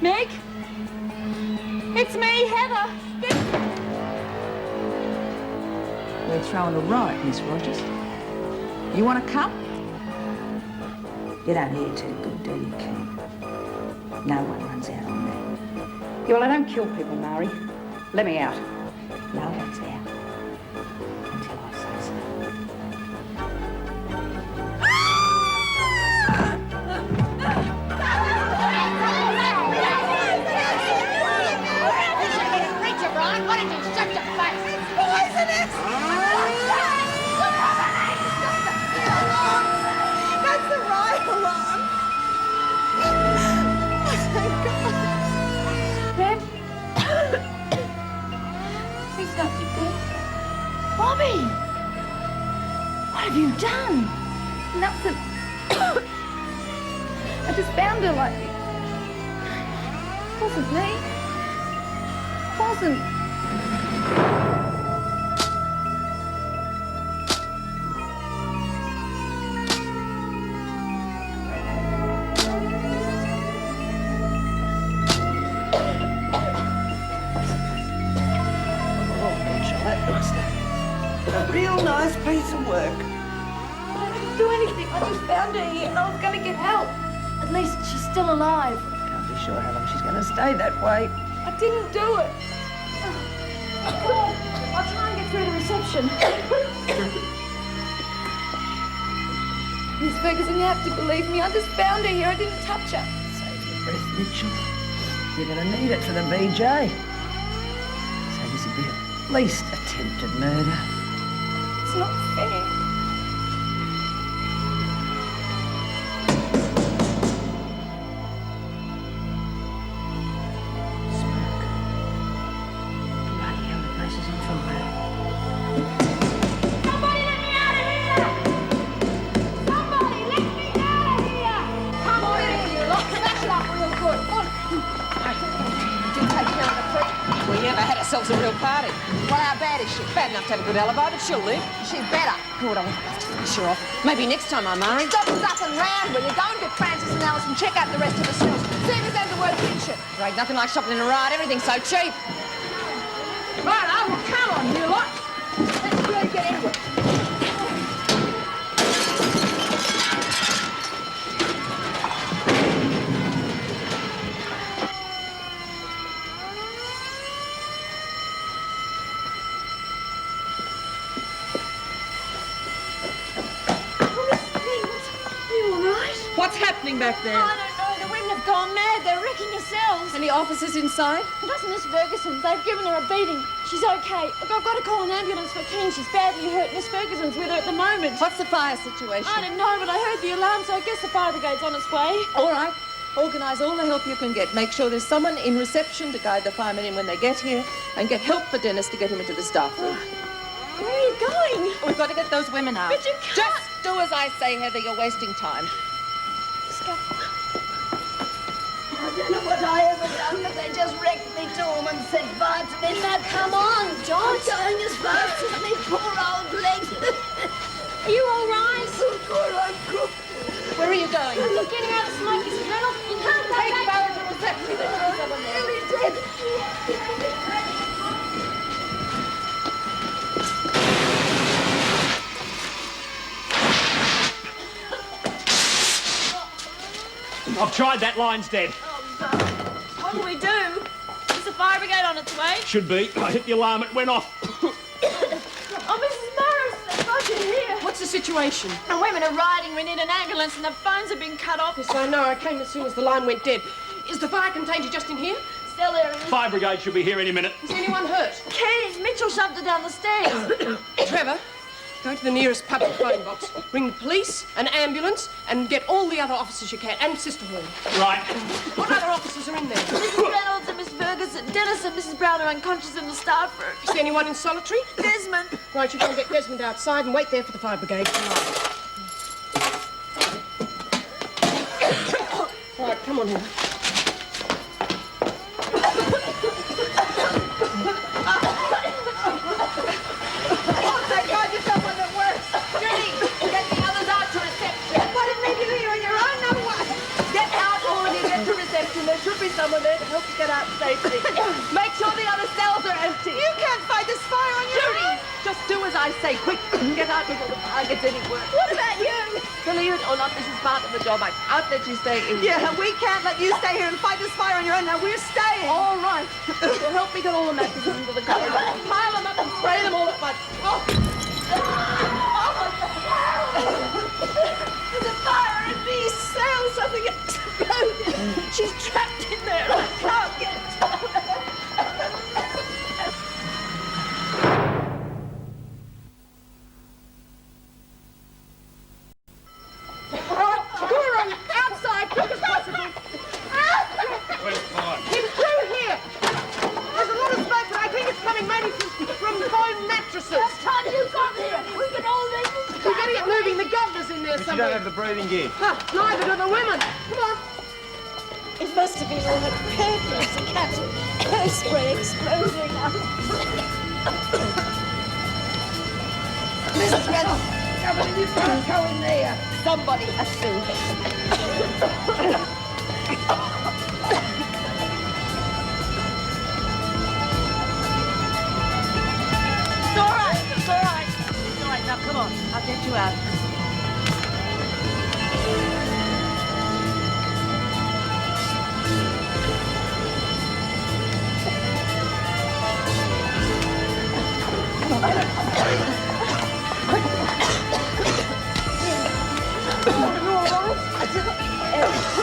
Meg? It's me, Heather. We're throwing a riot, Miss Rogers. You want to come? You don't hear too good, do you, Ken? No one runs out on me. Yeah, well, I don't kill people, Mari. Let me out. No one's out until I say so. Why did you shut your face? It's poisonous! That's the riot alarm. Oh, thank God. Reb? Please don't be dead. Bobby! What have you done? Nothing. I just found her like... It wasn't me. It wasn't. A real nice piece of work. I didn't do anything. I just found her here and I was going to get help. At least she's still alive. Can't be sure how long she's going to stay that way. I didn't do it. God, I'll try and get through to reception. Miss Ferguson, you have to believe me. I just found her here. I didn't touch her. Save your breath, Mitchell. You're going to need it for the BJ. So this will be at least attempted murder. It's not fair. Smoke. Bloody hell, the place is on fire. Somebody let me out of here! Somebody let me out of here! Come on in, you lot. Smash it up real good. On. You take care of the creep. We never had ourselves a real party. Well, how bad is she? Bad enough to have a good alibi, but she'll live. She better. Good, I'll have to finish her off. Maybe next time, Mari. Stop stuffing round, will you? Go and get Francis and Alice and check out the rest of the cells. See if there's a word kinship. There ain't nothing like shopping in a riot. Everything's so cheap. Right, I will come on, you lot. Let's really get into it. What's happening back there? I don't know. The women have gone mad. They're wrecking the cells. Any officers inside? That's Miss Ferguson. They've given her a beating. She's okay. Look, I've got to call an ambulance for King. She's badly hurt. Miss Ferguson's with her at the moment. What's the fire situation? I don't know, but I heard the alarm, so I guess the fire brigade's on its way. All right. Organise all the help you can get. Make sure there's someone in reception to guide the firemen in when they get here, and get help for Dennis to get him into the staff room. Where are you going? We've got to get those women out. But you can't. Just do as I say, Heather. You're wasting time. Just go. I don't know what I ever done, but they just wrecked me to them and set fire to me. Now, come on, George. I'm going as fast as me poor old legs. Are you all right? Oh, God, I'm cooked. Where are you going? You're getting out of Smokey's kennel. You can't go Take back. Barry to reception. There's someone there. Nearly dead. I've tried that. Line's dead. What do we do? Is the fire brigade on its way? Should be. I hit the alarm. It went off. Oh, Mrs. Morris, if I could hear. What's the situation? The women are rioting. We need an ambulance, and the phones have been cut off. Yes, I know. I came as soon as the line went dead. Is the fire contained just in here? Still there. Fire brigade should be here any minute. Is anyone hurt? Ken, Mitchell shoved her down the stairs. Trevor, go to the nearest public phone box. Ring the police, an ambulance, and get all the other officers you can, and Sister Hall. Right. What other officers are in there? Mrs. Reynolds and Miss Ferguson. Dennis and Mrs. Brown are unconscious in the staff room. Is there anyone in solitary? Desmond. Right, you go and get Desmond outside and wait there for the fire brigade. All right, come on here. Oh, thank God you're someone that works. Judy, get the others out to reception. What did they do you on your own? No one. Get out all of you, get to reception. imagine there should be someone there to help you get out safely. Make sure the other cells are empty. You can't fight this fire on your Judy, own. just do as I say. Quick, get out before the fire gets any worse. What about you? Believe it or not, this is part of the job. I can't let you stay in. Yeah, we can't let you stay here and fight this fire on your own. Now we're staying. All right. Well, help me get all the mattresses into the cupboard. Pile them up and spray them all at once. Oh. There's a fire in these cells. Something exploded. She's trapped in there. I can't get Guru, outside, quick as possible. Where's fire? It's through here. There's a lot of smoke, but I think it's coming mainly from foam mattresses. time you got here. We can all leave this. We're getting it moving. The governor's in there You somewhere. don't have the breathing gear. Huh, neither do the women. Come on. It must have been all the curtains, the captain. Hairspray exploding. Mrs. Reynolds, somebody, you can't go in there. Somebody has to. It's all right. It's all right. It's all right. Now, come on. I'll get you out.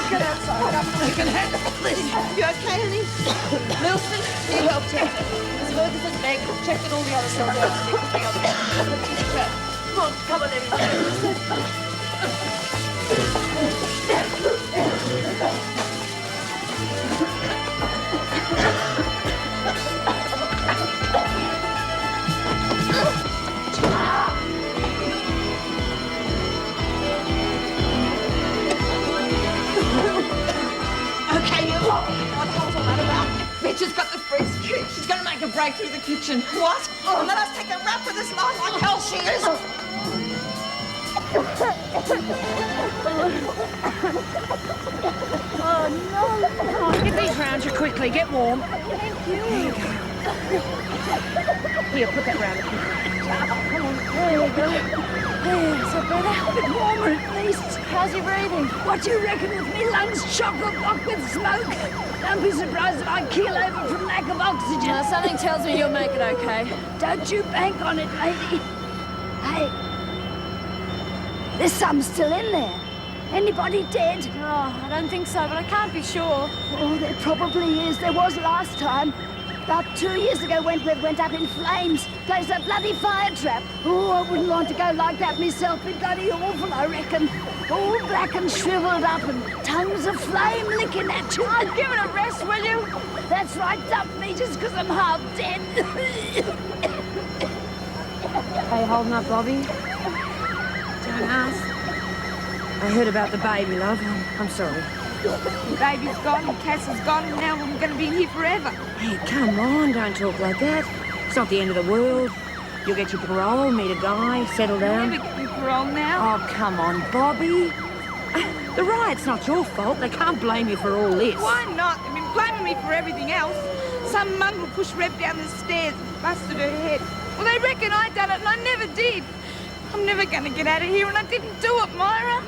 Get outside. We can handle this. You okay, honey? Milson, need help check. Miss Ferguson's leg. Check that all the other cells are empty. Come on, come on, everybody. Okay, you. What the hell's all that about? Bitch has got the freeze key. She's going to make a break through the kitchen. What? Oh, let us take the rap for this lot like hell she is. Oh, no. Get these round you quickly. Get warm. Thank you. Here you go. Here, put that round the kitchen. Come on. There we go. There, so better. A bit warmer at least. How's he breathing? What do you reckon with me lungs chock-a-block with smoke? Don't be surprised if I keel over from lack of oxygen. Something tells me you'll make it okay. Don't you bank on it, lady. Hey, there's some still in there. Anybody dead? Oh, I don't think so, but I can't be sure. Oh, there probably is. There was last time. About 2 years ago, Wentworth went up in flames. Placed a bloody fire trap. Oh, I wouldn't want to go like that myself. It'd be bloody awful, I reckon. All black and shriveled up and tongues of flame licking at you. Oh, give it a rest, will you? That's right, dump me just 'cause I'm half dead. How you holding up, Bobby? Don't ask. I heard about the baby, love. I'm sorry. The baby's gone, and Cass is gone, and now we're going to be here forever. Hey, come on, don't talk like that. It's not the end of the world. You'll get your parole, meet a guy, settle down. Never get me parole now. Oh, come on, Bobby. The riot's not your fault. They can't blame you for all this. Why not? They've been blaming me for everything else. Some mongrel pushed Reb down the stairs and busted her head. Well, they reckon I done it, and I never did. I'm never going to get out of here, and I didn't do it, Myra.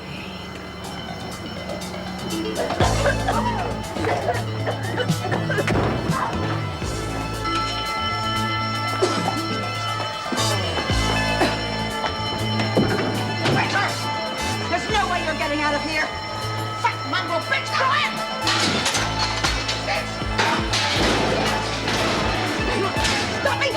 There's no way you're getting out of here. Fat mongrel bitch, go in! Stop me!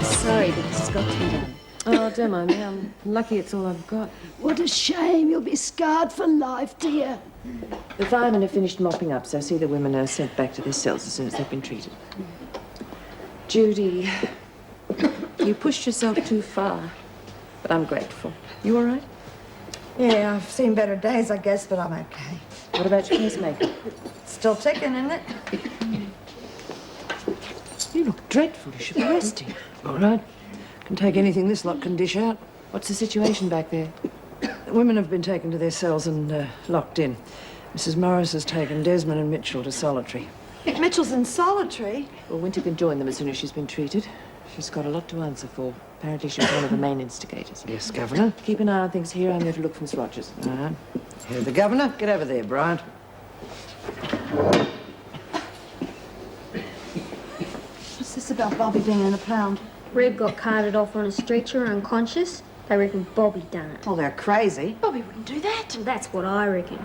Sorry, but this has got to be done. Oh, don't mind me. I'm lucky it's all I've got. What a shame. You'll be scarred for life, dear. The firemen have finished mopping up, so see the women are sent back to their cells as soon as they've been treated. Judy, You pushed yourself too far, but I'm grateful. You all right? Yeah, I've seen better days, I guess, but I'm okay. What about your pacemaker? Still ticking, isn't it? You look dreadful. You should be resting. All right. Can take anything this lot can dish out. What's the situation back there? The women have been taken to their cells and locked in. Mrs. Morris has taken Desmond and Mitchell to solitary. Mitchell's in solitary. Well, Winter can join them as soon as she's been treated. She's got a lot to answer for. Apparently she was one of the main instigators. Yes, Governor. Keep an eye on things here. I'm there to look for Miss Rogers. All right. Here, the Governor. Get over there, Bryant. What's this about Bobby being in a pound? Reb got carted off on a stretcher unconscious. They reckon Bobby done it. Well, they're crazy. Bobby wouldn't do that. Well, that's what I reckon.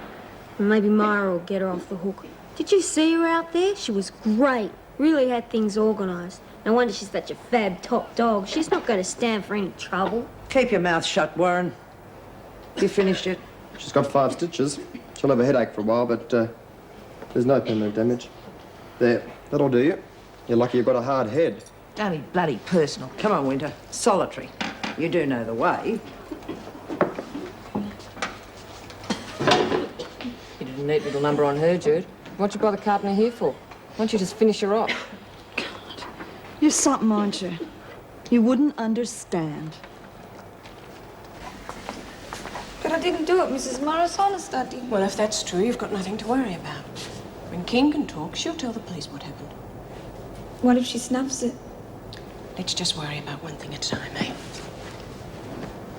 And maybe Myra will get her off the hook. Did you see her out there? She was great. Really had things organised. No wonder she's such a fab top dog. She's not going to stand for any trouble. Keep your mouth shut, Warren. You finished it? She's got 5 stitches. She'll have a headache for a while, but there's no permanent damage. There, that'll do you. You're lucky you've got a hard head. Don't be bloody personal. Come on, Winter. Solitary. You do know the way. You did a neat little number on her, Jude. What you bother carting her here for? Why don't you just finish her off? You're something, aren't you? You wouldn't understand. But I didn't do it, Mrs. Morris. Honest, I didn't. Well, if that's true, you've got nothing to worry about. When King can talk, she'll tell the police what happened. What if she snuffs it? Let's just worry about one thing at a time, eh?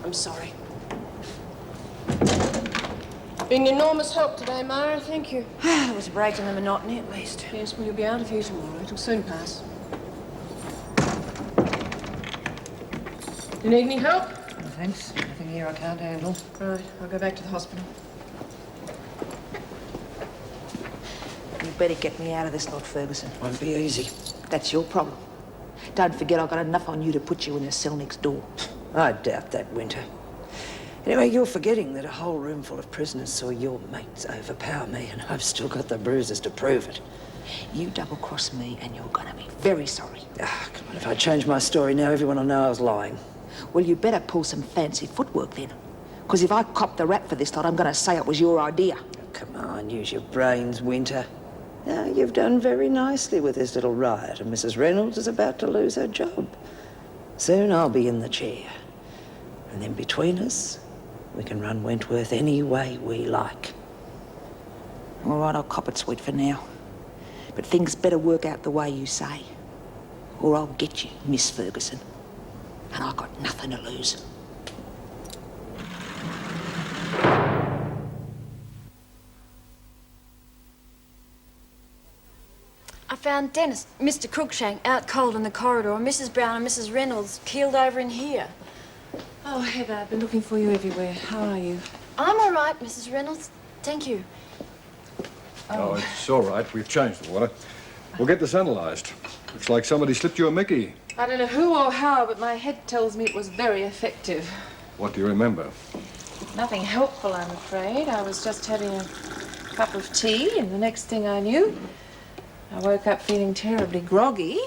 I'm sorry. Been an enormous help today, Myra. Thank you. It was a break in the monotony, at least. Yes, well, you'll be out of here tomorrow. It'll soon pass. You need any help? No, thanks. Nothing here I can't handle. Right, I'll go back to the hospital. You better get me out of this lot, Ferguson. Won't be easy. That's your problem. Don't forget I've got enough on you to put you in the cell next door. I doubt that, Winter. Anyway, you're forgetting that a whole room full of prisoners saw your mates overpower me, and I've still got the bruises to prove it. You double-cross me and you're gonna be very sorry. Ah, come on, if I change my story now, everyone will know I was lying. Well, you better pull some fancy footwork then. Because if I cop the rap for this lot, I'm gonna say it was your idea. Oh, come on, use your brains, Winter. Now, you've done very nicely with this little riot, and Mrs. Reynolds is about to lose her job. Soon I'll be in the chair. And then between us, we can run Wentworth any way we like. All right, I'll cop it sweet for now. But things better work out the way you say. Or I'll get you, Miss Ferguson. And I've got nothing to lose. I found Dennis, Mr. Cruikshank, out cold in the corridor, and Mrs. Brown and Mrs. Reynolds keeled over in here. Oh, Heather, I've been looking for you everywhere. How are you? I'm all right, Mrs. Reynolds. Thank you. Oh, it's all right. We've changed the water. We'll get this analysed. Looks like somebody slipped you a Mickey. I don't know who or how, but my head tells me it was very effective. What do you remember? Nothing helpful, I'm afraid. I was just having a cup of tea, and the next thing I knew, I woke up feeling terribly groggy,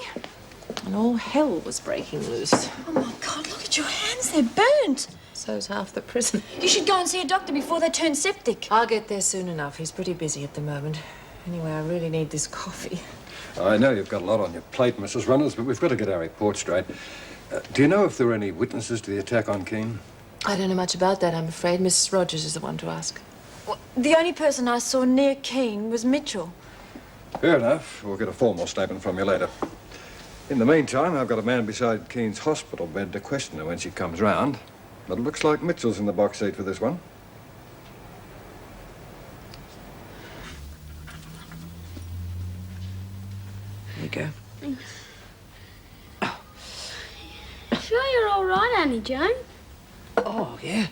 and all hell was breaking loose. Oh, my God, look at your hands. They're burnt. So's half the prison. You should go and see a doctor before they turn septic. I'll get there soon enough. He's pretty busy at the moment. Anyway, I really need this coffee. I know you've got a lot on your plate, Mrs. Reynolds, but we've got to get our report straight. Do you know if there were any witnesses to the attack on Keane? I don't know much about that, I'm afraid. Mrs. Rogers is the one to ask. Well, the only person I saw near Keane was Mitchell. Fair enough. We'll get a formal statement from you later. In the meantime, I've got a man beside Keane's hospital bed to question her when she comes round. But it looks like Mitchell's in the box seat for this one. There you go. Sure you're all right, Annie Jane? Oh, yeah.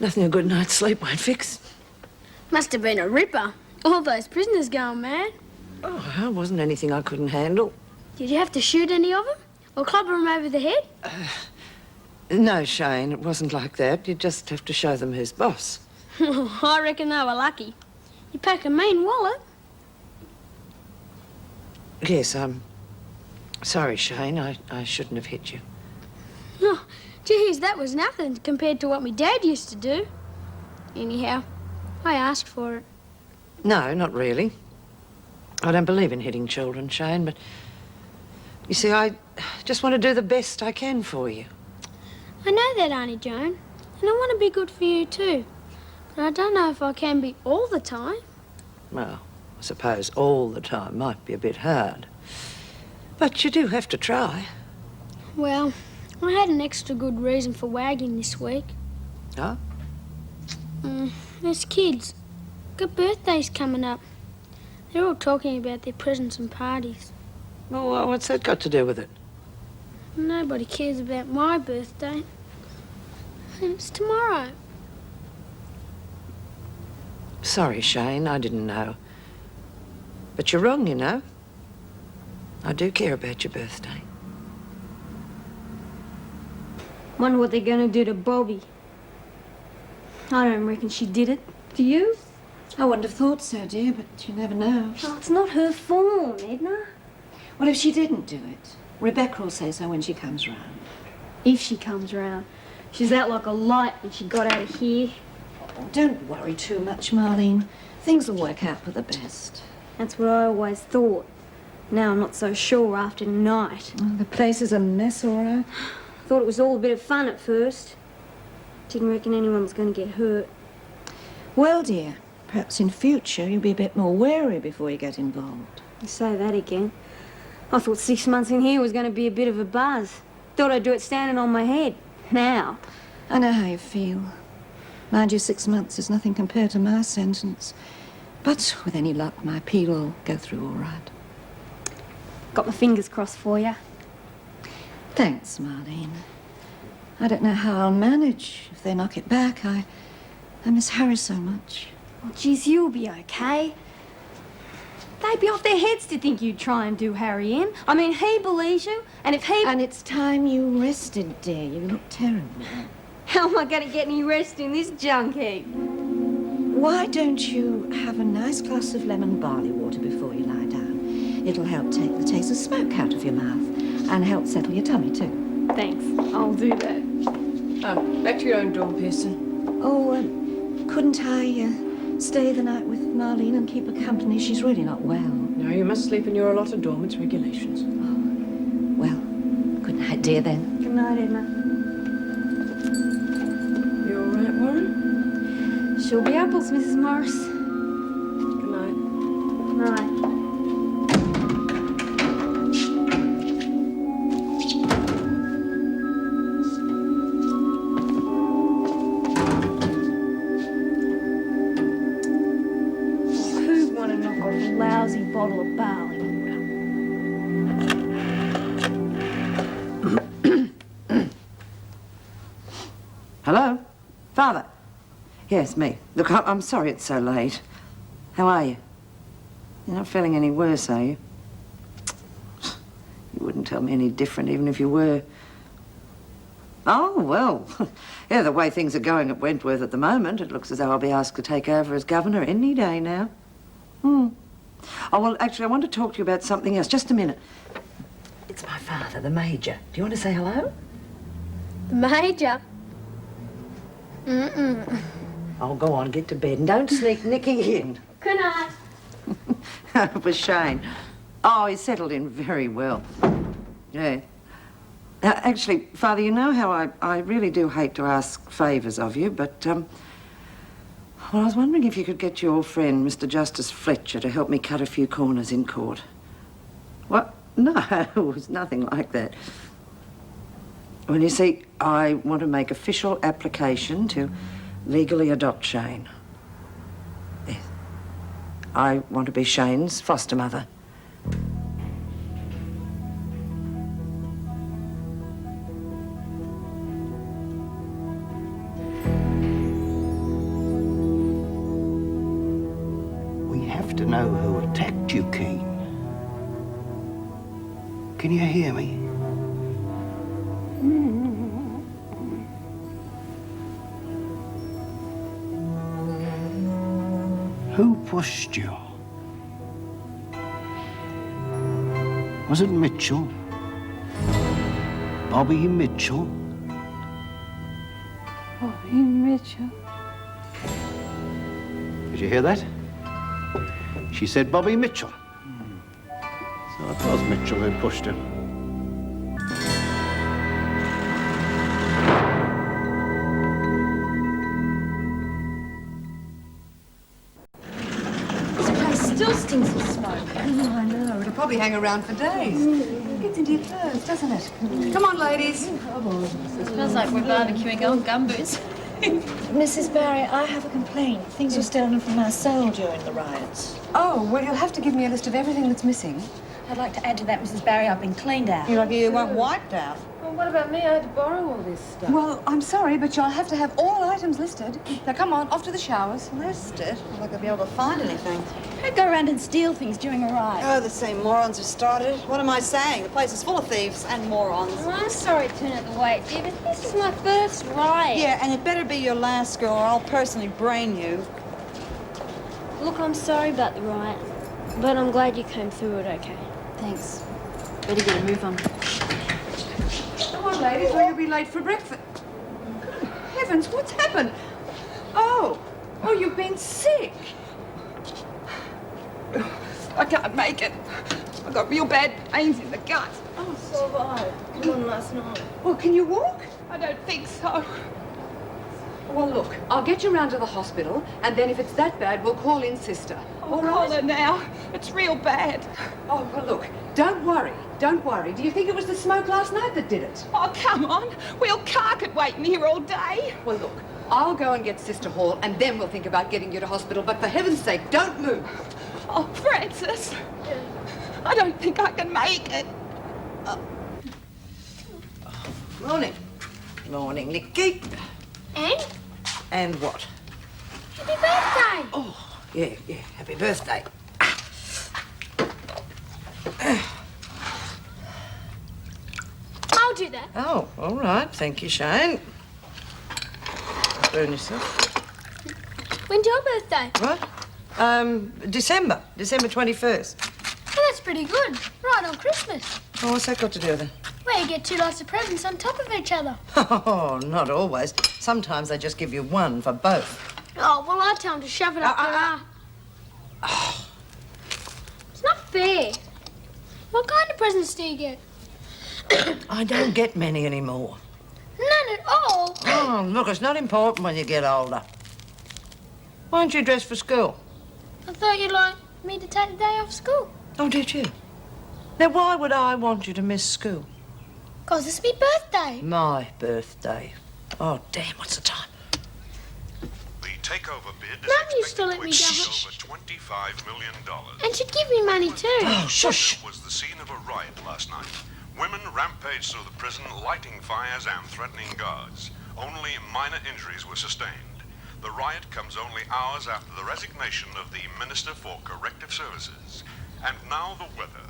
Nothing a good night's sleep won't fix. Must have been a ripper. All those prisoners going mad. Oh, it wasn't anything I couldn't handle. Did you have to shoot any of them? Or club them over the head? No, Shane, it wasn't like that. You just have to show them who's boss. I reckon they were lucky. You pack a mean wallet. Yes, I'm sorry, Shane. I shouldn't have hit you. Geez, that was nothing compared to what my dad used to do. Anyhow, I asked for it. No, not really. I don't believe in hitting children, Shane, but you see, I just want to do the best I can for you. I know that, Auntie Joan, and I want to be good for you too. But I don't know if I can be all the time. Well, I suppose all the time might be a bit hard. But you do have to try. Well, I had an extra good reason for wagging this week. Huh? There's kids. Got birthdays coming up. They're all talking about their presents and parties. Well, what's that got to do with it? Nobody cares about my birthday. And it's tomorrow. Sorry, Shane, I didn't know. But you're wrong, you know. I do care about your birthday. Wonder what they're gonna do to Bobby. I don't reckon she did it. Do you? I wouldn't have thought so, dear, but you never know. Oh, it's not her fault, Edna. What if she didn't do it? Rebecca will say so when she comes round. If she comes round. She's out like a light when she got out of here. Oh, don't worry too much, Marlene. Things will work out for the best. That's what I always thought. Now I'm not so sure after tonight. Oh, the place is a mess, all right. Thought it was all a bit of fun at first. Didn't reckon anyone was going to get hurt. Well, dear, perhaps in future you'll be a bit more wary before you get involved. You say that again. I thought 6 months in here was going to be a bit of a buzz. Thought I'd do it standing on my head. Now. I know how you feel. Mind you, 6 months is nothing compared to my sentence. But with any luck, my appeal will go through all right. Got my fingers crossed for you. Thanks, Marlene. I don't know how I'll manage if they knock it back. I miss Harry so much. Oh, geez, you'll be okay. They'd be off their heads to think you'd try and do Harry in. I mean, he believes you, and if he... And it's time you rested, dear. You look terrible. How am I going to get any rest in this junk heap? Why don't you have a nice glass of lemon barley water before you lie down? It'll help take the taste of smoke out of your mouth and help settle your tummy, too. Thanks. I'll do that. Back to your own dorm, Pearson. Oh, couldn't I stay the night with Marlene and keep her company? She's really not well. No, you must sleep in your allotted dorm. It's regulations. Oh, well, good night, dear, then. Good night, Edna. You all right, Warren? She'll be apples, Mrs. Morris. Good night. Good night. Lousy bottle of barley water. Hello? Father? Yes, me. Look, I'm sorry it's so late. How are you? You're not feeling any worse, are you? You wouldn't tell me any different, even if you were. Oh, well, yeah, the way things are going at Wentworth at the moment, it looks as though I'll be asked to take over as governor any day now. Oh, well, actually, I want to talk to you about something else. Just a minute. It's my father, the Major. Do you want to say hello? The Major? Mm-mm. Oh, go on, get to bed and don't sneak Nicky in. Good night. It was Shane. Oh, he settled in very well. Yeah. Actually, Father, you know how I really do hate to ask favours of you, but, well, I was wondering if you could get your friend, Mr. Justice Fletcher, to help me cut a few corners in court. What? No, it was nothing like that. Well, you see, I want to make official application to legally adopt Shane. Yes. I want to be Shane's foster mother. To know who attacked you, Keane. Can you hear me? Who pushed you? Was it Mitchell? Bobby Mitchell? Bobby Mitchell. Did you hear that? She said Bobby Mitchell. So it was Mitchell who pushed her. This place still stinks of smoke. Oh, I know. It'll probably hang around for days. It gets into your clothes, doesn't it? Come on, ladies. It smells like we're barbecuing old gumboots. Mrs. Barry, I have a complaint. Things were stolen from our cell during the riots. Oh, well, you'll have to give me a list of everything that's missing. I'd like to add to that, Mrs. Barry, I've been cleaned out. You're lucky you weren't wiped out. Well, what about me? I had to borrow all this stuff. Well, I'm sorry, but you'll have to have all items listed. Now, come on, off to the showers. Listed? I'm not going to be able to find anything. Who'd go around and steal things during a riot? Oh, the same morons who started. What am I saying? The place is full of thieves and morons. Well, I'm sorry to turn it the way it did, but this is my first riot. Yeah, and it better be your last, girl, or I'll personally brain you. Look, I'm sorry about the riot, but I'm glad you came through it okay. Thanks. Better get a move on. Come on, ladies, or you'll be late for breakfast. Good heavens, what's happened? Oh, you've been sick. I can't make it. I've got real bad pains in the gut. Oh, so have I. Come on last night. Well, can you walk? I don't think so. Well, look, I'll get you round to the hospital, and then if it's that bad, we'll call in Sister. I'll call her now. It's real bad. Oh, well, look, don't worry. Don't worry. Do you think it was the smoke last night that did it? Oh, come on. We'll cark it waiting here all day. Well, look, I'll go and get Sister Hall, and then we'll think about getting you to hospital. But for heaven's sake, don't move. Oh, Francis. I don't think I can make it. Morning. Morning, Nicky. And? And what? Happy birthday! Oh, yeah. Happy birthday. I'll do that. Oh, all right. Thank you, Shane. Burn yourself. When's your birthday? What? December 21st. Oh, that's pretty good. Right on Christmas. Oh, what's that got to do with it? Where you get two lots of presents on top of each other. Oh, not always. Sometimes they just give you one for both. Oh, well, I tell them to shove it up their ass. It's not fair. What kind of presents do you get? I don't get many anymore. None at all. Oh, look, it's not important when you get older. Why aren't you dressed for school? I thought you'd like me to take the day off school. Oh, did you? Now, why would I want you to miss school? 'Cause it's my birthday. My birthday. Oh, damn, what's the time? The takeover bid is Mum used to let me go. over $25 million. And she'd give me money too. Oh, shush. It was the scene of a riot last night. Women rampaged through the prison, lighting fires and threatening guards. Only minor injuries were sustained. The riot comes only hours after the resignation of the Minister for Corrective Services. And now the weather.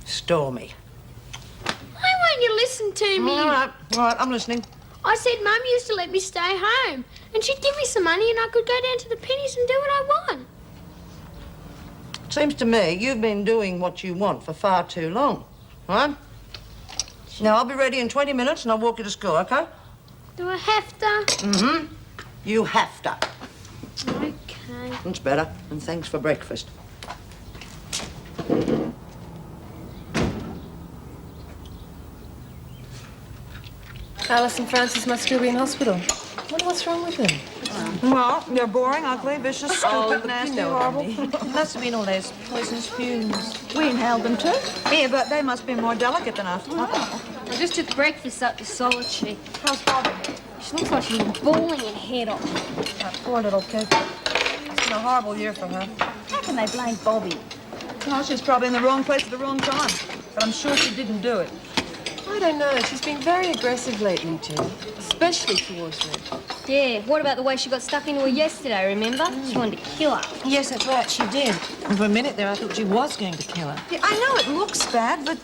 Stormy. Why won't you listen to me? All right, I'm listening. I said Mum used to let me stay home. And she'd give me some money and I could go down to the pennies and do what I want. Seems to me you've been doing what you want for far too long, right? Now, I'll be ready in 20 minutes and I'll walk you to school, okay? Do I have to? Mm-hmm. You have to. Okay. That's better. And thanks for breakfast. Alice and Francis must still be in hospital. I wonder what's wrong with them. Well, they're boring, ugly, vicious, stupid, nasty, know horrible. them. Must have been all those poisonous fumes. We inhaled them too. Yeah, but they must be more delicate than us. I just took breakfast up to Solitude. How's Bobby? She looks like she's bawling her head off. That poor little kid. It's been a horrible year for her. How can they blame Bobby? Well, she's probably in the wrong place at the wrong time. But I'm sure she didn't do it. I don't know. She's been very aggressive lately, too. Especially towards me. Yeah, what about the way she got stuck into her yesterday, remember? She wanted to kill her. Yes, that's right, she did. And for a minute there, I thought she was going to kill her. Yeah, I know it looks bad, but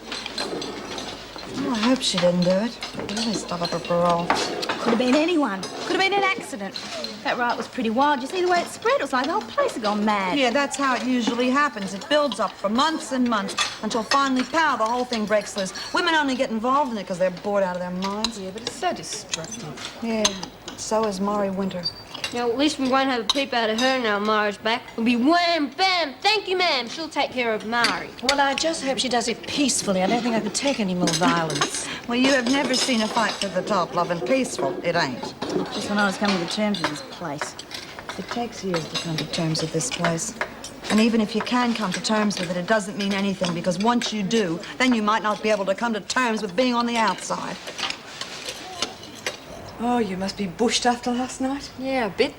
Oh, I hope she didn't do it. Really stuck up her parole. Could have been anyone. Could have been an accident. That riot was pretty wild. You see the way it spread? It was like the whole place had gone mad. Yeah, that's how it usually happens. It builds up for months and months until finally, pow, the whole thing breaks loose. Women only get involved in it because they're bored out of their minds. Yeah, but it's so destructive. Yeah, so is Mari Winter. Now, at least we won't have a peep out of her now Mara's back. It'll be wham, bam, thank you, ma'am. She'll take care of Mari. Well, I just hope she does it peacefully. I don't think I could take any more violence. Well, you have never seen a fight to the top, love, and peaceful. It ain't. Just when I was coming to terms with this place. It takes years to come to terms with this place. And even if you can come to terms with it, it doesn't mean anything, because once you do, then you might not be able to come to terms with being on the outside. Oh, you must be bushed after last night. Yeah, a bit.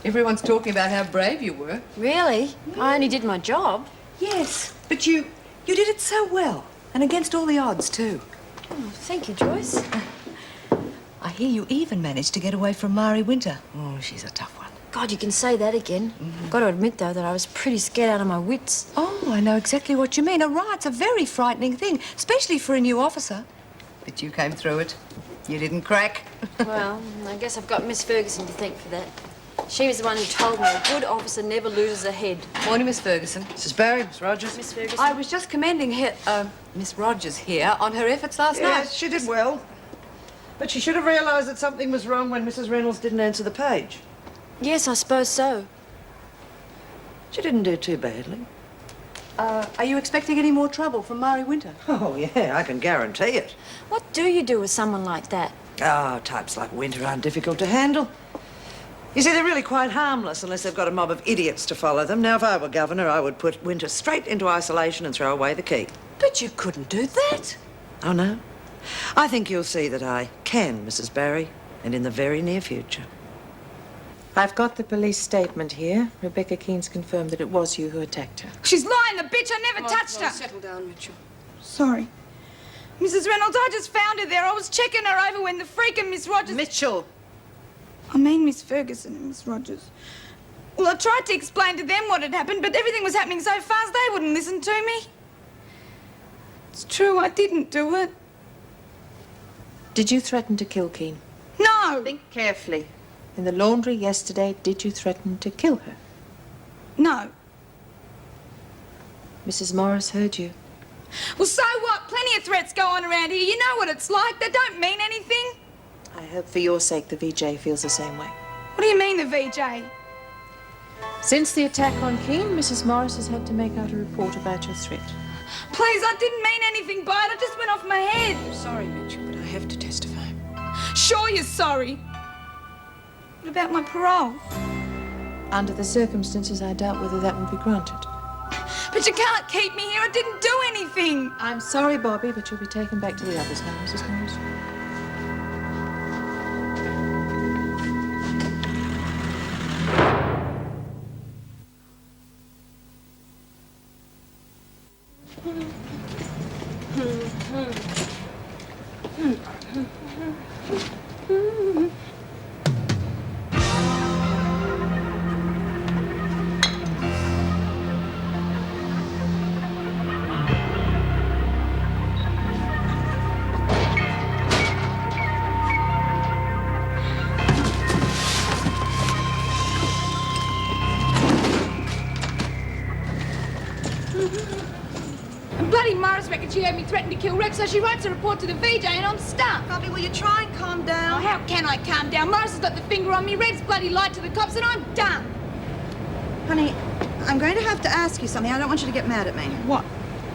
Everyone's talking about how brave you were. Really? I only did my job. Yes, but you did it so well. And against all the odds, too. Oh, thank you, Joyce. I hear you even managed to get away from Mari Winter. Oh, she's a tough one. God, you can say that again. I've got to admit, though, that I was pretty scared out of my wits. Oh, I know exactly what you mean. A riot's a very frightening thing, especially for a new officer. But you came through it. You didn't crack. Well, I guess I've got Miss Ferguson to thank for that. She was the one who told me a good officer never loses a head. Morning, Miss Ferguson. Mrs. Barry, Miss Rogers. Miss Ferguson. I was just commending Miss Rogers here on her efforts last night. Yes, she did well. But she should have realised that something was wrong when Mrs. Reynolds didn't answer the page. Yes, I suppose so. She didn't do too badly. Are you expecting any more trouble from Mari Winter? Oh, yeah, I can guarantee it. What do you do with someone like that? Oh, types like Winter aren't difficult to handle. You see, they're really quite harmless unless they've got a mob of idiots to follow them. Now, if I were governor, I would put Winter straight into isolation and throw away the key. But you couldn't do that. Oh, no? I think you'll see that I can, Mrs. Barry, and in the very near future. I've got the police statement here. Rebecca Keen's confirmed that it was you who attacked her. She's lying, the bitch. I never touched her. Settle down, Mitchell. Sorry. Mrs. Reynolds, I just found her there. I was checking her over when the freaking Miss Rogers... Mitchell. I mean Miss Ferguson and Miss Rogers. Well, I tried to explain to them what had happened, but everything was happening so fast they wouldn't listen to me. It's true, I didn't do it. Did you threaten to kill Keen? No! Think carefully. In the laundry yesterday, did you threaten to kill her? No. Mrs. Morris heard you. Well, so what? Plenty of threats go on around here. You know what it's like. They don't mean anything. I hope for your sake the VJ feels the same way. What do you mean, the VJ? Since the attack on Keen, Mrs. Morris has had to make out a report about your threat. Please, I didn't mean anything by it. It just went off my head. I'm sorry, Mitchell, but I have to testify. Sure you're sorry. What about my parole? Under the circumstances, I doubt whether that will be granted. But you can't keep me here. I didn't do anything. I'm sorry, Bobby, but you'll be taken back to the others now, Mrs. Morris. And bloody Morris reckons she heard me threaten to kill Rex, so she writes a report to the VJ and I'm stuck. Bobby, will you try and calm down? Oh, how can I calm down? Morris has got the finger on me. Red's bloody lied to the cops and I'm done. Honey, I'm going to have to ask you something. I don't want you to get mad at me. What?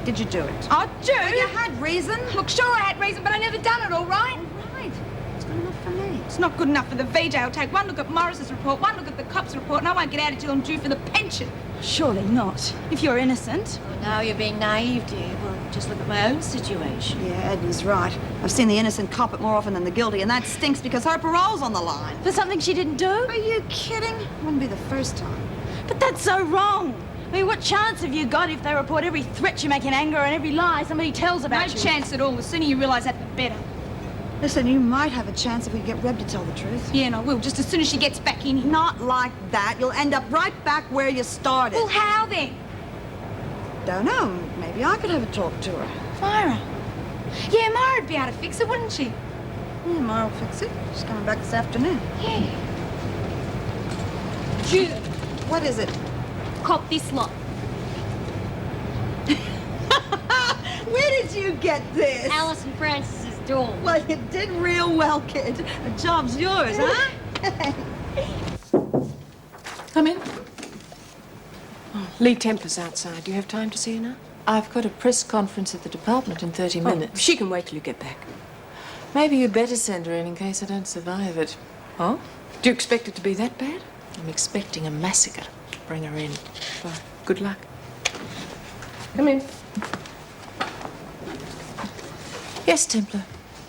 Did you do it? I do. Well, you had reason. Look, sure I had reason, but I never done it, all right? All right. It's good enough for me. It's not good enough for the VJ. I'll take one look at Morris's report, one look at the cops' report, and I won't get out until I'm due for the pension. Surely not, if you're innocent. Well, now you're being naive, dear. Well, just look at my own situation. Yeah, Edna's right. I've seen the innocent cop it more often than the guilty, and that stinks because her parole's on the line. For something she didn't do? Are you kidding? Wouldn't be the first time. But that's so wrong. I mean, what chance have you got if they report every threat you make in anger and every lie somebody tells about you? No chance at all. The sooner you realise that, the better. Listen, you might have a chance if we get Reb to tell the truth. Yeah, and I will, just as soon as she gets back in here. Not like that. You'll end up right back where you started. Well, how then? Don't know. Maybe I could have a talk to her. Myra, Yeah, Mara would be able to fix it, wouldn't she? Yeah, Mara will fix it. She's coming back this afternoon. Yeah. Jude, What is it? cop this lot. Where did you get this? Alison Francis's door. Well, you did real well, kid. The job's yours, huh? Come in. Oh, Lee Temper's outside. Do you have time to see her now? I've got a press conference at the department in 30 minutes. She can wait till you get back. Maybe you'd better send her in case I don't survive it. Oh? Do you expect it to be that bad? I'm expecting a massacre. Bring her in. Well, good luck. Come in. Yes, Templar.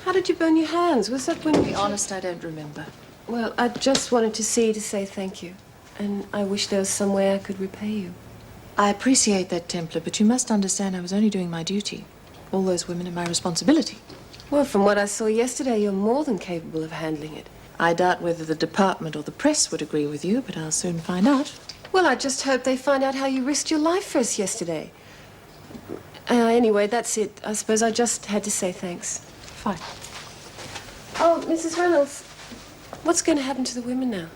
How did you burn your hands? Was that when To be honest, I don't remember. Well, I just wanted to see you to say thank you. And I wish there was some way I could repay you. I appreciate that, Templar, but you must understand I was only doing my duty. All those women are my responsibility. Well, from what I saw yesterday, you're more than capable of handling it. I doubt whether the department or the press would agree with you, but I'll soon find out. Well, I just hope they find out how you risked your life for us yesterday. Anyway, that's it. I suppose I just had to say thanks. Fine. Oh, Mrs. Reynolds, what's going to happen to the women now?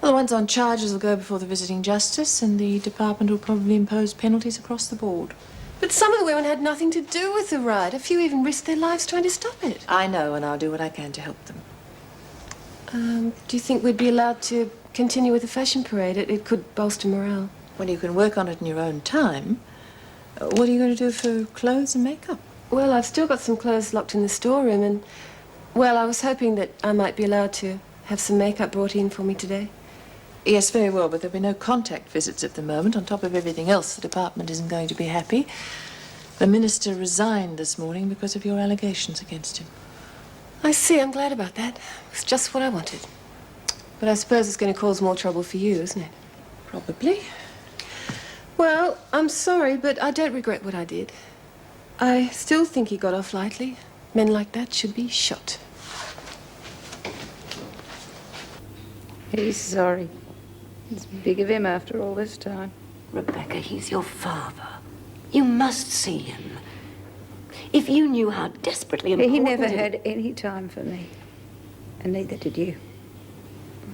Well, the ones on charges will go before the visiting justice, and the department will probably impose penalties across the board. But some of the women had nothing to do with the riot. A few even risked their lives trying to stop it. I know, and I'll do what I can to help them. Do you think we'd be allowed to continue with the fashion parade? It could bolster morale. Well, you can work on it in your own time. What are you going to do for clothes and makeup? Well, I've still got some clothes locked in the storeroom, and, well, I was hoping that I might be allowed to have some makeup brought in for me today. Yes, very well, but there'll be no contact visits at the moment. On top of everything else, the department isn't going to be happy. The minister resigned this morning because of your allegations against him. I see. I'm glad about that. It's just what I wanted. But I suppose it's going to cause more trouble for you, isn't it? Probably. Well, I'm sorry, but I don't regret what I did. I still think he got off lightly. Men like that should be shot. He's sorry. It's big of him after all this time. Rebecca, he's your father. You must see him. If you knew how desperately important... He never had any time for me. And neither did you.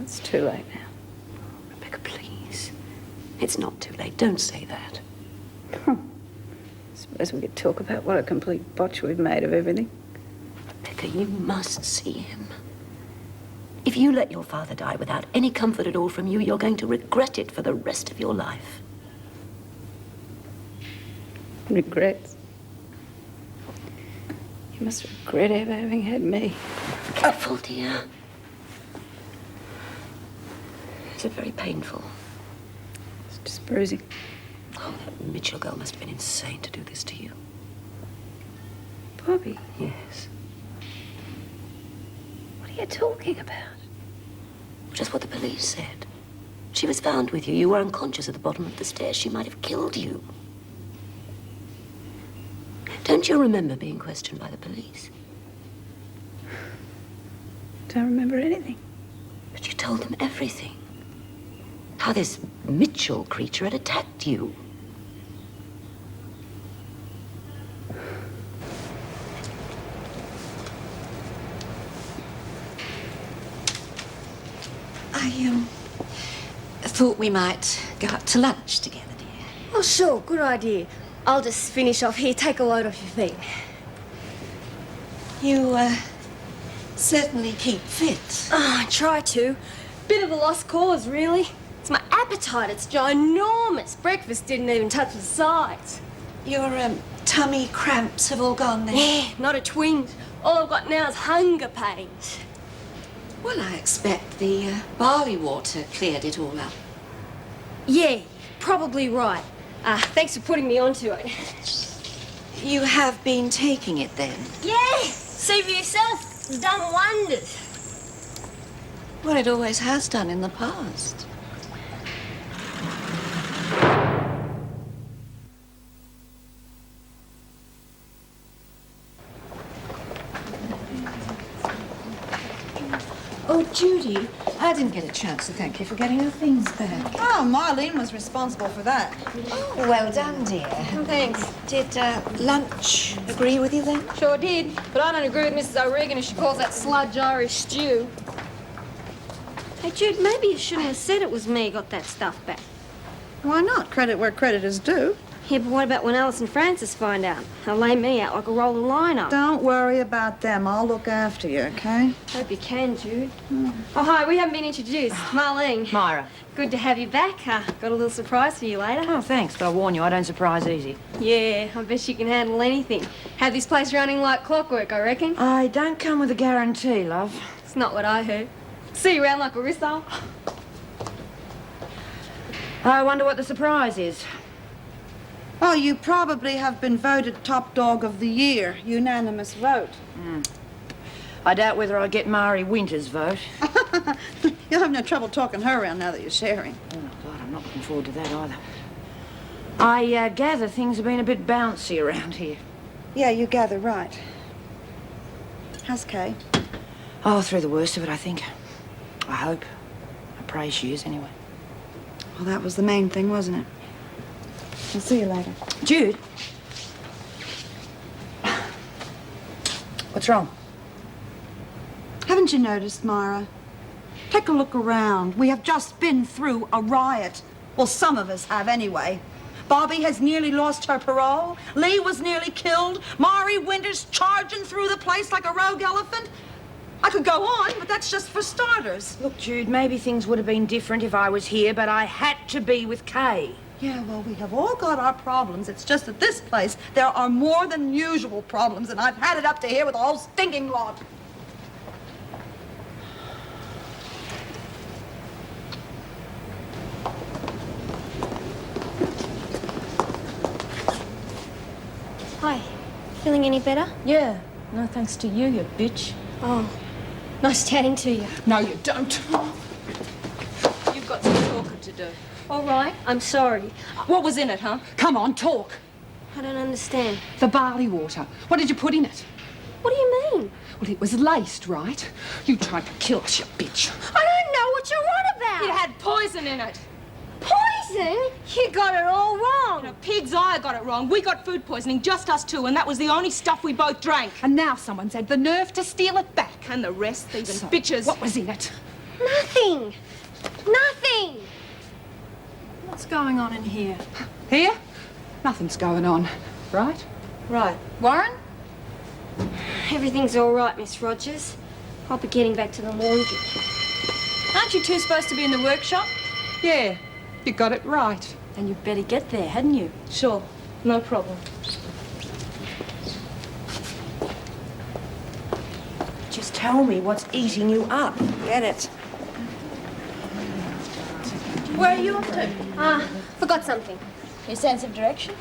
It's too late now. Rebecca, please. It's not too late. Don't say that. Suppose we could talk about what a complete botch we've made of everything. Rebecca, you must see him. If you let your father die without any comfort at all from you, you're going to regret it for the rest of your life. Regrets? You must regret ever having had me. Careful, dear. Is it very painful? It's just bruising. Oh, that Mitchell girl must have been insane to do this to you. Bobby? Yes. What are you talking about? Just what the police said. She was found with you. You were unconscious at the bottom of the stairs. She might have killed you. Don't you remember being questioned by the police? Don't remember anything. But you told them everything. How this Mitchell creature had attacked you. I thought we might go out to lunch together, dear. Oh, sure, good idea. I'll just finish off here, take a load off your feet. You, certainly keep fit. I try to. Bit of a lost cause, really. It's my appetite, it's ginormous. Breakfast didn't even touch the sides. Your, tummy cramps have all gone then? Yeah, not a twinge. All I've got now is hunger pains. Well, I expect the, barley water cleared it all up. Yeah, probably right. Thanks for putting me onto it. You have been taking it then? Yeah, see for yourself. It's done wonders. Well, it always has done in the past. Oh, Judy, I didn't get a chance to thank you for getting her things back. Oh, Marlene was responsible for that. Oh, well done, dear. Thanks. Did lunch agree with you then? Sure did, but I don't agree with Mrs. O'Regan if she calls that sludge Irish stew. Hey, Jude, maybe you shouldn't have said it was me got that stuff back. Why not? Credit where credit is due. Yeah, but what about when Alice and Francis find out? They'll lay me out like a roll of lineup. Don't worry about them. I'll look after you, okay? Hope you can, Jude. Oh, hi, we haven't been introduced. Marlene. Myra. Good to have you back. Got a little surprise for you later. Oh, thanks, but I warn you, I don't surprise easy. Yeah, I bet you can handle anything. Have this place running like clockwork, I reckon. I don't come with a guarantee, love. It's not what I heard. See you around like a whistle. I wonder what the surprise is. Oh, you probably have been voted top dog of the year. Unanimous vote. I doubt whether I get Mari Winter's vote. You'll have no trouble talking her around now that you're sharing. Oh, God, I'm not looking forward to that either. I gather things have been a bit bouncy around here. Yeah, you gather right. How's Kay? Oh, through the worst of it, I think. I hope. I pray she is, anyway. Well, that was the main thing, wasn't it? I'll see you later. Jude? What's wrong? Haven't you noticed, Myra? Take a look around. We have just been through a riot. Well, some of us have anyway. Bobby has nearly lost her parole. Lee was nearly killed. Mari Winter's charging through the place like a rogue elephant. I could go on, but that's just for starters. Look, Jude, maybe things would have been different if I was here, but I had to be with Kay. Yeah, well, we have all got our problems. It's just at this place, there are more than usual problems, and I've had it up to here with a whole stinking lot. Hi. Feeling any better? Yeah. No thanks to you, you bitch. Oh. Nice chatting to you. No, you don't. You've got some talking to do. All right, I'm sorry. What was in it, huh? Come on, talk. I don't understand. The barley water. What did you put in it? What do you mean? Well, it was laced, right? You tried to kill us, you bitch. I don't know what you're on about. It had poison in it. Poison? You got it all wrong. In a pig's eye, I got it wrong. We got food poisoning, just us two, and that was the only stuff we both drank. And now someone's had the nerve to steal it back. And the rest, thieving So, bitches. what was in it? Nothing. Nothing. What's going on in here? Here? Nothing's going on, right? Right. Warren? Everything's all right, Miss Rogers. I'll be getting back to the laundry. Aren't you two supposed to be in the workshop? Yeah, you got it right. Then you'd better get there, hadn't you? Sure. No problem. Just tell me what's eating you up. Get it. Where are you off to? Forgot something. Your sense of direction?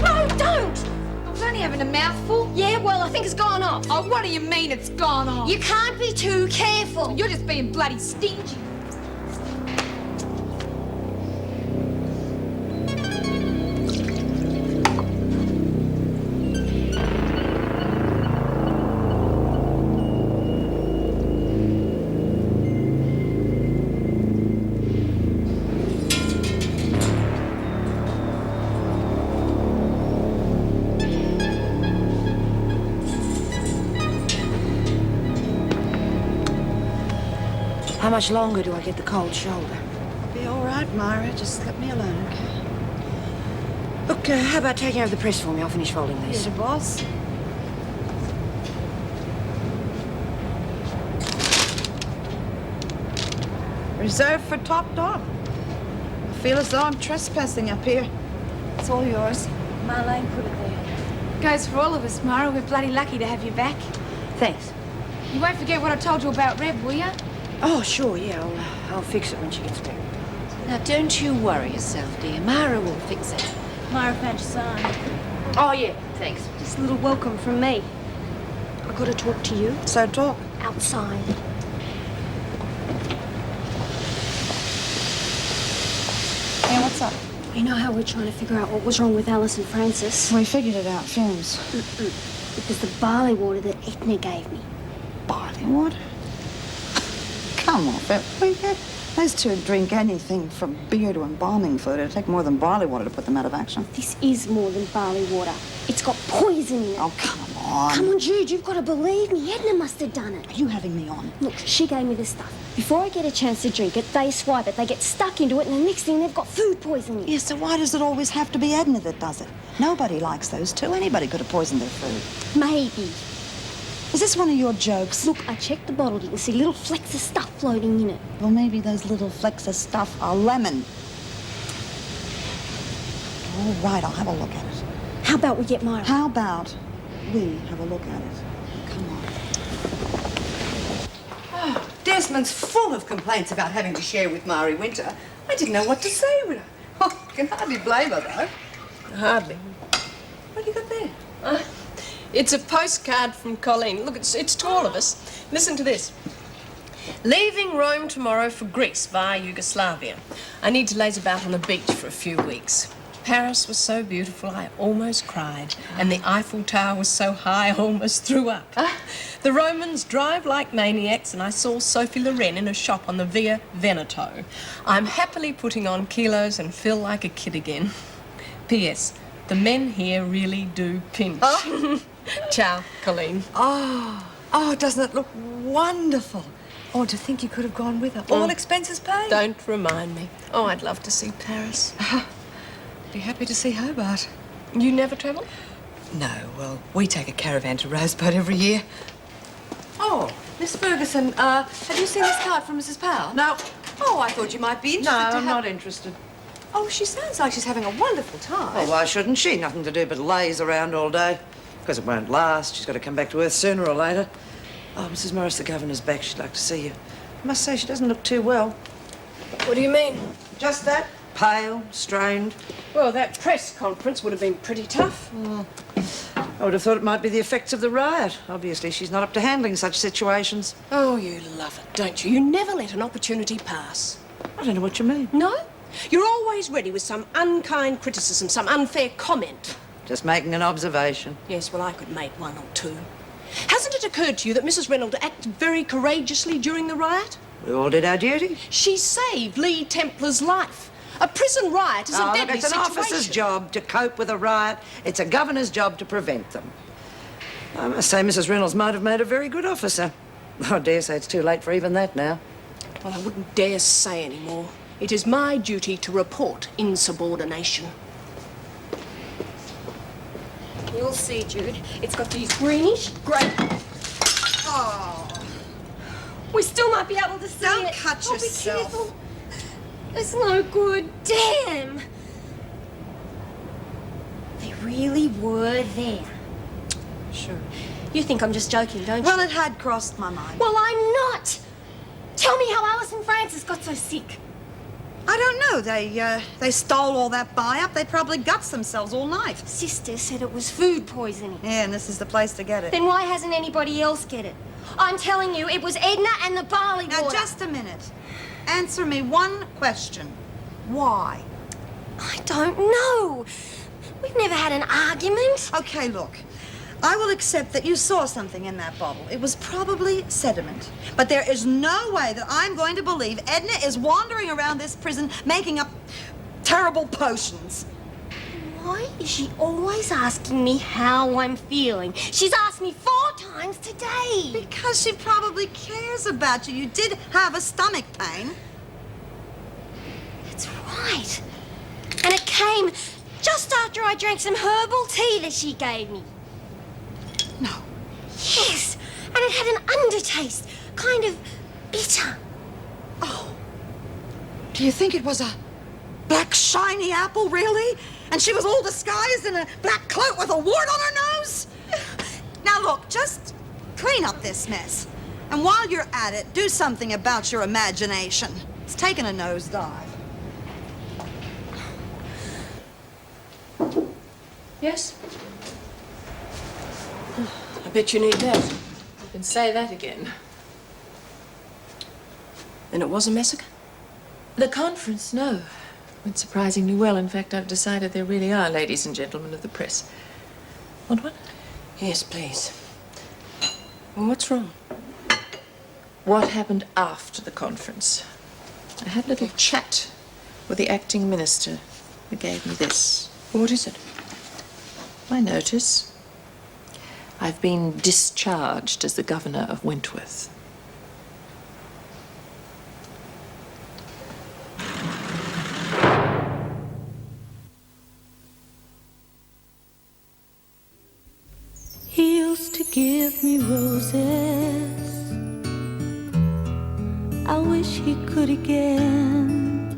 No, don't! I was only having a mouthful. Yeah, well, I think it's gone off. Oh, what do you mean it's gone off? You can't be too careful. You're just being bloody stingy. How much longer do I get the cold shoulder? Be all right, Myra. Just let me alone, okay? Look, how about taking over the press for me? I'll finish folding these. You're the boss. Reserved for top dog. I feel as though I'm trespassing up here. It's all yours. Marlene put it there. Goes for all of us, Myra. We're bloody lucky to have you back. Thanks. You won't forget what I told you about Reb, will you? Oh, sure, yeah. I'll fix it when she gets back. Now, don't you worry yourself, dear. Myra will fix it. Myra found your sign. Oh, yeah, thanks. Just a little welcome from me. I've got to talk to you. So talk. Outside. Hey, what's up? You know how we're trying to figure out what was wrong with Alice and Francis? We figured it out, films. It was the barley water that Edna gave me. Barley water? come off it, will you? Those two drink anything from beer to embalming fluid. It'd take more than barley water to put them out of action. This is more than barley water. It's got poison in it. Oh, come on. Come on, Jude, you've got to believe me. Edna must have done it. Are you having me on? Look, she gave me this stuff. Before I get a chance to drink it, they swipe it, they get stuck into it, and the next thing they've got food poisoning. Yes, so why does it always have to be Edna that does it? Nobody likes those two. Anybody could have poisoned their food. Maybe. Is this one of your jokes? Look, I checked the bottle. You can see little flecks of stuff floating in it. Well, maybe those little flecks of stuff are lemon. All right, I'll have a look at it. How about we get Myra? How about we have a look at it? Come on. Oh, Desmond's full of complaints about having to share with Mari Winter. I didn't know what to say with her. Oh, I can hardly blame her, though. Hardly. What have you got there? It's a postcard from Colleen. Look, it's to all of us. Listen to this. Leaving Rome tomorrow for Greece via Yugoslavia. I need to laze about on the beach for a few weeks. Paris was so beautiful, I almost cried. And the Eiffel Tower was so high, I almost threw up. The Romans drive like maniacs, and I saw Sophie Loren in a shop on the Via Veneto. I'm happily putting on kilos and feel like a kid again. P.S. The men here really do pinch. Oh. Ciao, Colleen. Oh, doesn't it look wonderful? Oh, to think you could have gone with her. All expenses paid. Don't remind me. Oh, I'd love to see Paris. Be happy to see Hobart. You never travel? No, well, we take a caravan to Rosebud every year. Oh, Miss Ferguson, have you seen this card from Mrs. Powell? No. Oh, I thought you might be interested No, to I'm have... not interested. Oh, she sounds like she's having a wonderful time. Well, why shouldn't she? Nothing to do but laze around all day. Because it won't last. She's got to come back to Earth sooner or later. Oh, Mrs. Morris, the governor's back. She'd like to see you. I must say, she doesn't look too well. What do you mean? Just that. Pale, strained. Well, that press conference would have been pretty tough. I would have thought it might be the effects of the riot. Obviously, she's not up to handling such situations. Oh, you love it, don't you? You never let an opportunity pass. I don't know what you mean. No? You're always ready with some unkind criticism, some unfair comment. Just making an observation. Yes, well, I could make one or two. Hasn't it occurred to you that Mrs. Reynolds acted very courageously during the riot? We all did our duty. She saved Lee Templar's life. A prison riot is a deadly it's an situation. officer's job to cope with a riot. It's a governor's job to prevent them. I must say Mrs. Reynolds might have made a very good officer. I dare say it's too late for even that now. Well, I wouldn't dare say any more. It is my duty to report insubordination. You'll see, Jude. It's got these greenish, grey... Oh. We still might be able to see Don't it. cut Oh, yourself. Be careful. It's no good. Damn. They really were there. Sure. You think I'm just joking, don't you? Well, it had crossed my mind. Well, I'm not. Tell me how Alison Francis got so sick. I don't know. They stole all that buy-up. They probably guts themselves all night. Sister said it was food poisoning. Yeah, and this is the place to get it. Then why hasn't anybody else get it? I'm telling you, it was Edna and the barley water. Now, just a minute. Answer me one question. Why? I don't know. We've never had an argument. Okay, look. I will accept that you saw something in that bottle. It was probably sediment. But there is no way that I'm going to believe Edna is wandering around this prison making up terrible potions. Why is she always asking me how I'm feeling? She's asked me 4 times today. Because she probably cares about you. You did have a stomach pain. That's right. And it came just after I drank some herbal tea that she gave me. No. Yes, and it had an undertaste, kind of bitter. Oh. Do you think it was a black shiny apple, really? And she was all disguised in a black cloak with a wart on her nose? Now look, just clean up this mess. And while you're at it, do something about your imagination. It's taken a nosedive. Yes? I bet you need that. You can say that again. Then it was a massacre? The conference, no. Went surprisingly well. In fact, I've decided there really are ladies and gentlemen of the press. Want one? Yes, please. Well, what's wrong? what happened after the conference. I had a little chat with the acting minister who gave me this. What is it? My notice. I've been discharged as the governor of Wentworth. He used to give me roses. I wish he could again.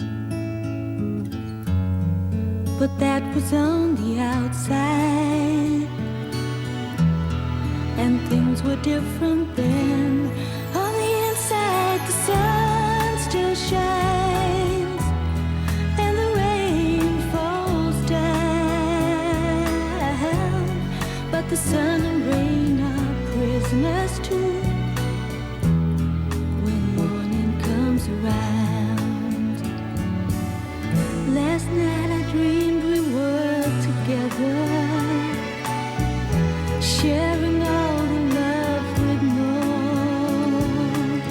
But that was on the outside, and things were different then. On the inside, the sun still shines, and the rain falls down. But the sun and rain are prisoners too when morning comes around. Last night I dreamed we were together, sharing all the love we'd known,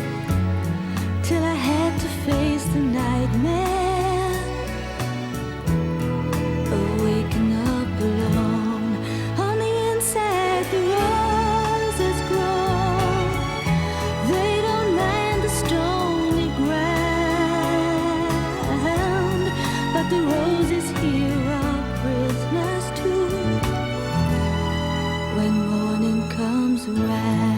till I had to face the nightmare of waking up alone. On the inside, the roses grow. They don't mind the stony ground, but the roses here are prisoners too when morning comes around.